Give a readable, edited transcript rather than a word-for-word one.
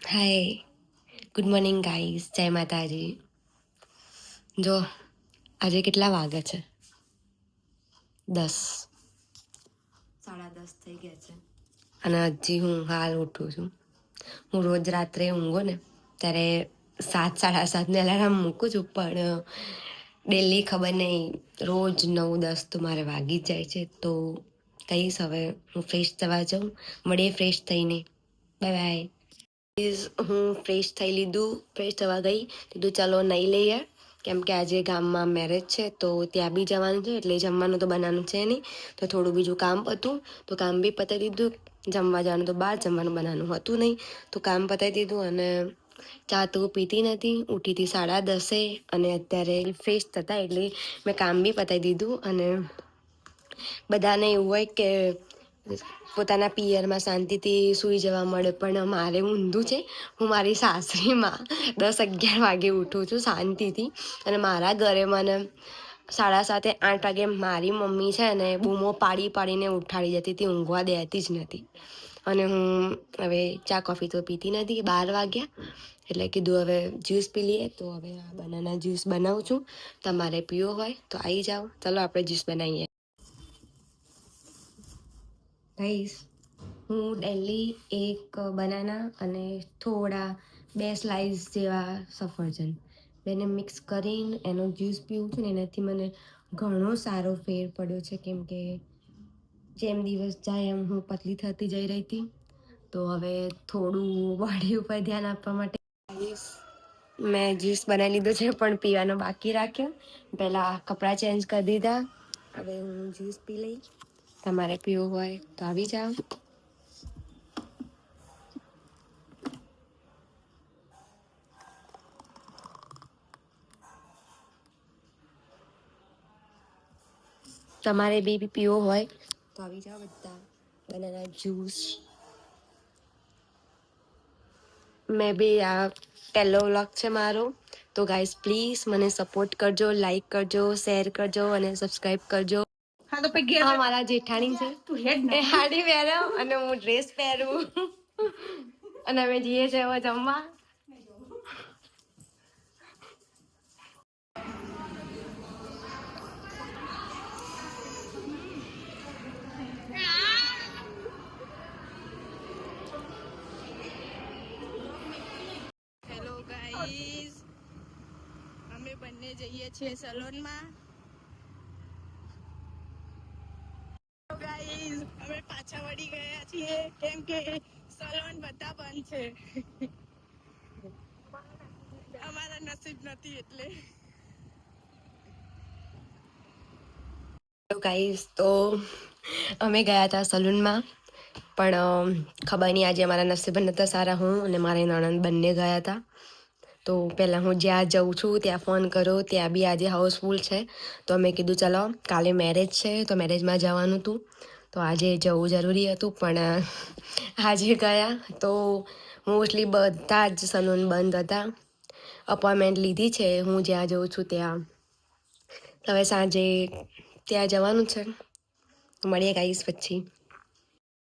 હાય, good morning guys, જય માતાજી. જો આજે કેટલા વાગે છે? 10, 10:30 થઈ ગયા છે અને હજી હું હાલ ઉઠું છું. હું રોજ રાત્રે ઊંઘો ને ત્યારે 7, 7:30 એલાર્મ મૂકું છું, પણ ડેલી ખબર નહીં રોજ 9, 10 તો મારે વાગી જ જાય છે. તો કહીશ હવે હું ફ્રેશ થવા જાઉં, મળીએ ફ્રેશ થઈને. Bye bye. હું ફ્રેશ થઈ લીધું, ફ્રેશ થવા ગઈ, કીધું ચાલો નહીં લઈએ, કેમ કે આજે ગામમાં મેરેજ છે તો ત્યાં બી જવાનું છે, એટલે જમવાનું તો બનાવવાનું છે નહીં. તો થોડું બીજું કામ હતું તો કામ બી પતાવી દીધું. જમવા જવાનું તો બહાર, જમવાનું બનાવવાનું હતું નહીં તો કામ પતાવી દીધું. અને ચા તો પીતી નથી, ઉઠી હતી 10:30 અને અત્યારે ફ્રેશ થતા એટલે મેં કામ બી પતાવી દીધું. અને બધાને એવું હોય કે પોતાના પિયરમાં શાંતિથી સૂઈ જવા મળે, પણ મારે ઊંધું છે. હું મારી સાસરીમાં 10, 11 વાગે ઉઠું છું શાંતિથી, અને મારા ઘરે મને 7:30, 8 વાગે મારી મમ્મી છે ને બૂમો પાડીને ઉઠાડી જતી હતી, ઊંઘવા દેતી જ નથી. અને હું હવે ચા કોફી તો પીતી નથી, 12 વાગ્યા એટલે કીધું હવે જ્યુસ પી લઈએ. તો હવે આ બનાના જ્યુસ બનાવું છું, તમારે પીવો હોય તો આવી જાઓ, ચાલો આપણે જ્યુસ બનાવીએ. ગાઈસ, હું ડેલી એક બનાના અને થોડા 2 સ્લાઇસ જેવા સફરજન બેને મિક્સ કરીને એનો જ્યુસ પીવું છું ને એનાથી મને ઘણો સારો ફેર પડ્યો છે. કેમ કે જેમ દિવસ જાય એમ હું પતલી થતી જઈ રહી હતી, તો હવે થોડું બોડી ઉપર ધ્યાન આપવા માટે મેં જ્યુસ બનાવી લીધો છે, પણ પીવાનો બાકી રાખ્યો. પહેલાં કપડાં ચેન્જ કરી દીધા, હવે હું જ્યુસ પી લઈ. તમારે પીવું હોય તો આવી જાઓ. તમારે બી પીવો હોય તો આવી જાઓ બધા. Banana juice. મેં બી આ પહેલો વ્લોગ છે મારો, તો ગાઈઝ પ્લીઝ મને સપોર્ટ કરજો, લાઈક કરજો, શેર કરજો અને સબસ્ક્રાઈબ કરજો. હા તો પછી મારા જેઠાણી છે, એ સાડી પહેરો અને હું ડ્રેસ પહેરું અને અમે જઈએ છીએ હવે જમવા. હેલો ગાઈઝ, અમે બંને જઈએ છીએ સલોનમાં. ગાઈઝ, અમે પાછા વળી ગયા છીએ કેમ કે સલોન બધા બંધ છે. અમારા નસીબ નથી એટલે. ગાઈઝ, તો અમે ગયા હતા સલૂનમાં, પણ ખબર નહીં આજે અમારા નસીબ નહોતા સારા. હું અને મારી નણંદ બંને ગયા હતા. તો પહેલાં હું જ્યાં જઉં છું ત્યાં ફોન કર્યો, ત્યાં બી આજે હાઉસફુલ છે. તો અમે કીધું ચલો કાલે મેરેજ છે તો મેરેજમાં જવાનું હતું, તો આજે જવું જરૂરી હતું. પણ આજે ગયા તો મોસ્ટલી બધા જ સલૂન બંધ હતા. અપોઇન્ટમેન્ટ લીધી છે હું જ્યાં જઉં છું ત્યાં. હવે સાંજે ત્યાં જવાનું છે, મળીએ ગાઈસ પછી.